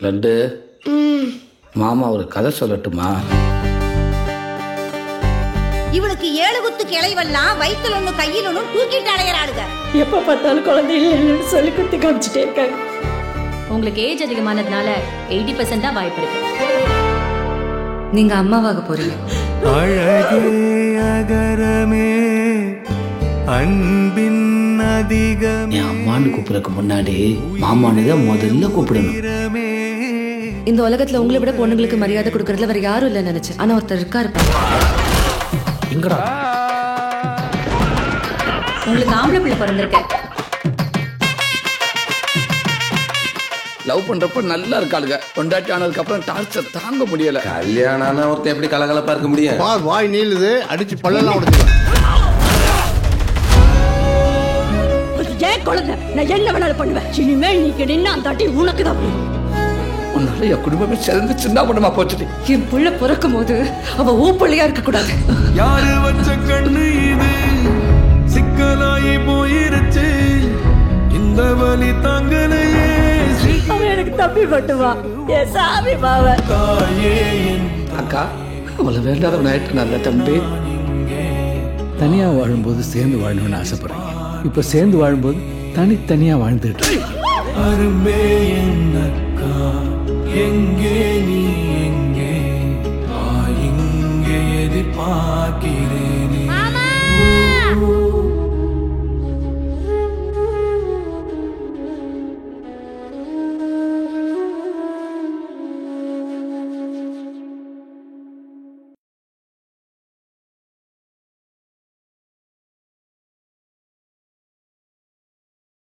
லட்டு, மாமா ஒரு கதை சொல்லட்டுமா? இவளுக்கு 7 குத்து கிளைவெல்லாம் வயிற்றுல ஒண்ணு கையில் ஒண்ணு தூக்கிட்டு அலையறாளுங்க. எப்ப பார்த்தாலும் குழந்தைகள் சொல்லி குத்தி காமிச்சிட்டே இருக்காங்க. உங்களுக்கு ஏஜ் அதிகமானதுனால 80% தான் வாய்ப்பு இருக்கு. நீங்க அம்மாவாக போறீங்க. அழகே அகரமே அன்பின் அதிகம். என் அம்மான்னு கூப்பிடறதுக்கு முன்னாடி மாமான்னு தான் முதல்ல கூப்பிடணும். இந்த உலகத்துல உங்களை விட பொண்ணுங்களுக்கு மரியாதை கொடுக்கறதுல வேற யாரும் இல்லைன்னு நினைச்சேன். ஆனா ஒருத்தர் இருக்காரு. எங்கடா? உங்களுக்கு ஆம்பளை பிள்ளை பிறந்திருக்க. லவ் பண்றப்ப நல்லா இருக்காளுங்க. பொண்டாட்டி ஆனதுக்கு அப்புறம் டார்ச்சர் தாங்க முடியல. கல்யாணம் ஒருத்தன் எப்படி கலகலப்பா இருக்க முடியும்? வாய் நீளுது, அடிச்சு பல்லெல்லாம் உடைச்சுக்கலாம். ஏன் குழந்தை, நான் என்ன வேணாலும் பண்ணுவேன். இனிமேல் நீ நின்று அந்த அடி உனக்கு தான். உன்னால என் குடும்பமே சேர்ந்து சின்ன குடும்பமா போச்சுடி. என் புள்ள பிறக்கும் போது அவ ஊப்பள்ளியா இருக்க கூடாது. யாரு வச்ச கண்ணு இது சிக்கலாயி போயிருச்சு. இந்த வலி தாங்கலையே. அவன் எனக்கு தப்பி பட்டுவா. என் சாமி பாவ அக்கா, அவளை வேண்டாதவன் ஆயிட்டு நல்ல தம்பி. தனியா வாழும்போது சேர்ந்து வாழணும்னு ஆசைப்படுறேன். இப்ப சேர்ந்து வாழும்போது தனித்தனியா வாழ்ந்துட்டு அரும்பே என்னக்கா எங்கே நீ எங்கே இங்கே எதிர்பார்க்கிறேன்.